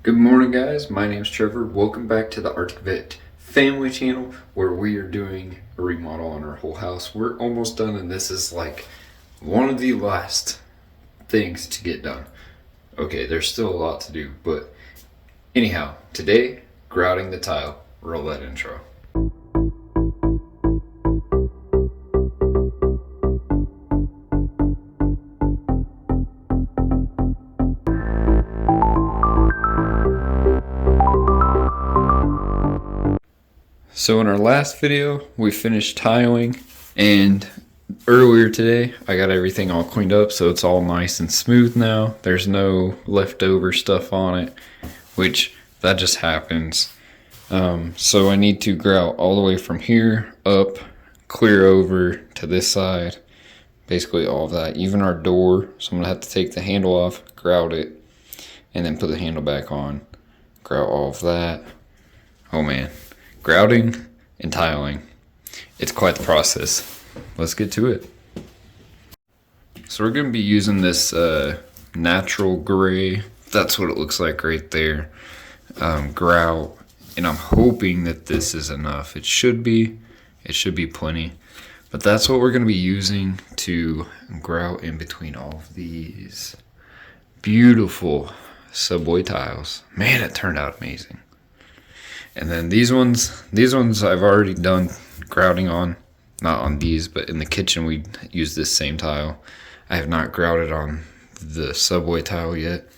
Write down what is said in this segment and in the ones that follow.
Good morning, guys. My name's Trevor. Welcome back to the Arctic Vette family channel where we are doing a remodel on our whole house. We're almost done, and this is like one of the last things to get done. Okay, there's still a lot to do, but anyhow, today, grouting the tile. Roll that intro. So in our last video, we finished tiling, and earlier today, I got everything all cleaned up, so it's all nice and smooth now. There's no leftover stuff on it, which that just happens. So I need to grout all the way from here up, clear over to this side, basically all of that, even our door. So I'm gonna have to take the handle off, grout it, and then put the handle back on, grout all of that. Oh man. Grouting and tiling. It's quite the process. Let's get to it. So we're going to be using this natural gray. That's what it looks like right there. Grout. And I'm hoping that this is enough. It should be. It should be plenty. But that's what we're going to be using to grout in between all of these beautiful subway tiles. Man, it turned out amazing. And then these ones I've already done grouting on, not on these, but in the kitchen we use this same tile. I have not grouted on the subway tile yet.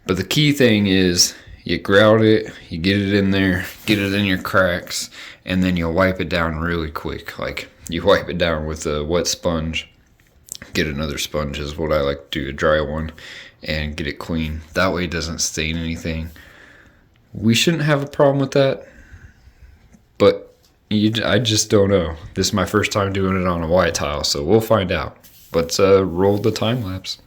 But the key thing is you grout it, you get it in there, get it in your cracks, and then you'll wipe it down really quick. Like you wipe it down with a wet sponge, get another sponge is what I like to do, a dry one, and get it clean. That way it doesn't stain anything. We shouldn't have a problem with that, but I just don't know. This is my first time doing it on a white tile, so we'll find out. Let's roll the time lapse.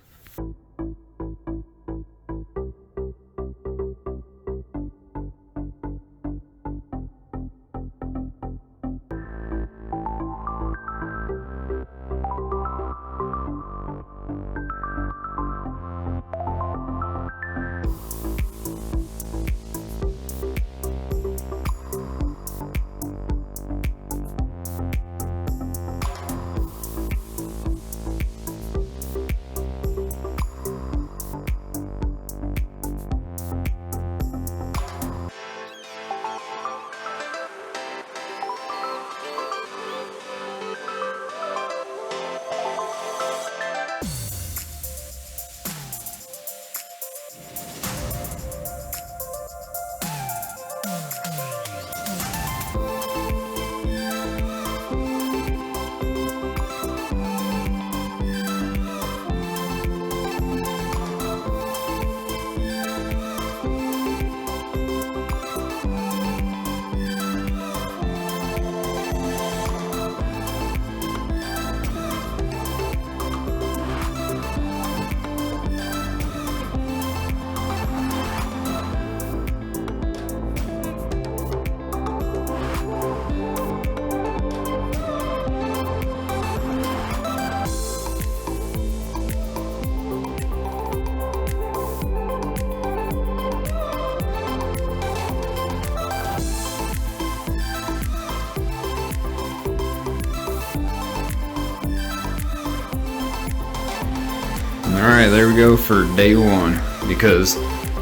Alright, there we go for day one, because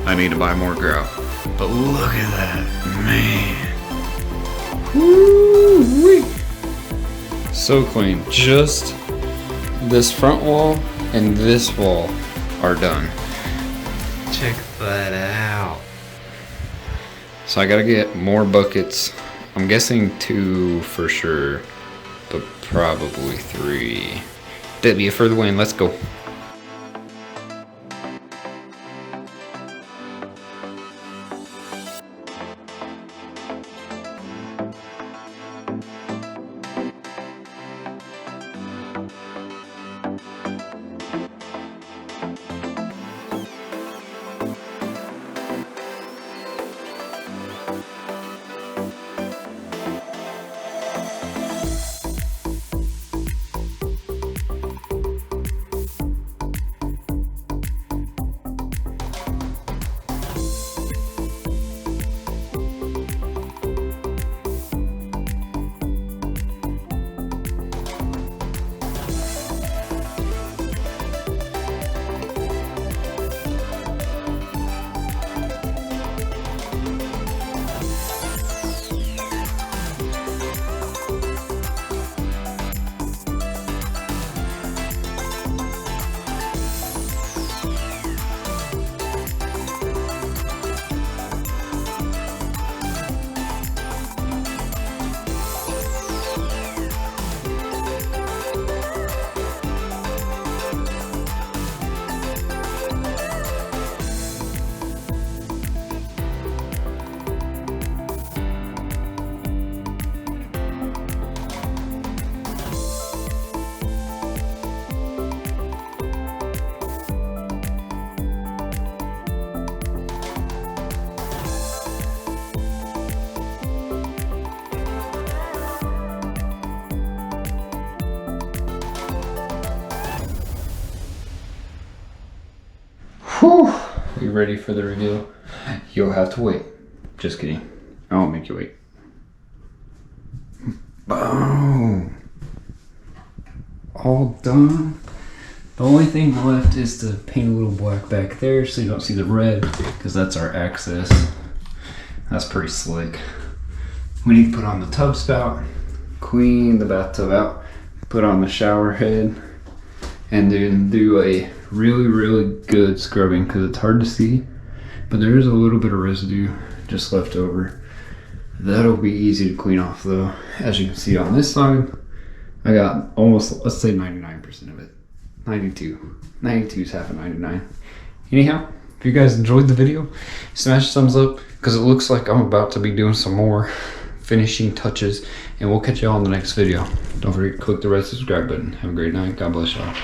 I need to buy more grout. But look at that, man. Woo-wee. So clean. Just this front wall and this wall are done. Check that out. So I gotta get more buckets. I'm guessing 2 for sure, but probably 3. W for the win, let's go. Whew. Are you ready for the reveal? You'll have to wait. Just kidding. I won't make you wait. Boom. All done. The only thing left is to paint a little black back there so you don't see the red, because that's our access. That's pretty slick. We need to put on the tub spout, clean the bathtub out, put on the shower head, and then do a really good scrubbing, because it's hard to see, but there is a little bit of residue just left over. That'll be easy to clean off though. As you can see on this side, I got almost, let's say 99% of it. 92 is half of 99. Anyhow, if you guys enjoyed the video, smash the thumbs up, because it looks like I'm about to be doing some more finishing touches, and we'll catch y'all in the next video. Don't forget to click the red subscribe button. Have a great night. God bless y'all.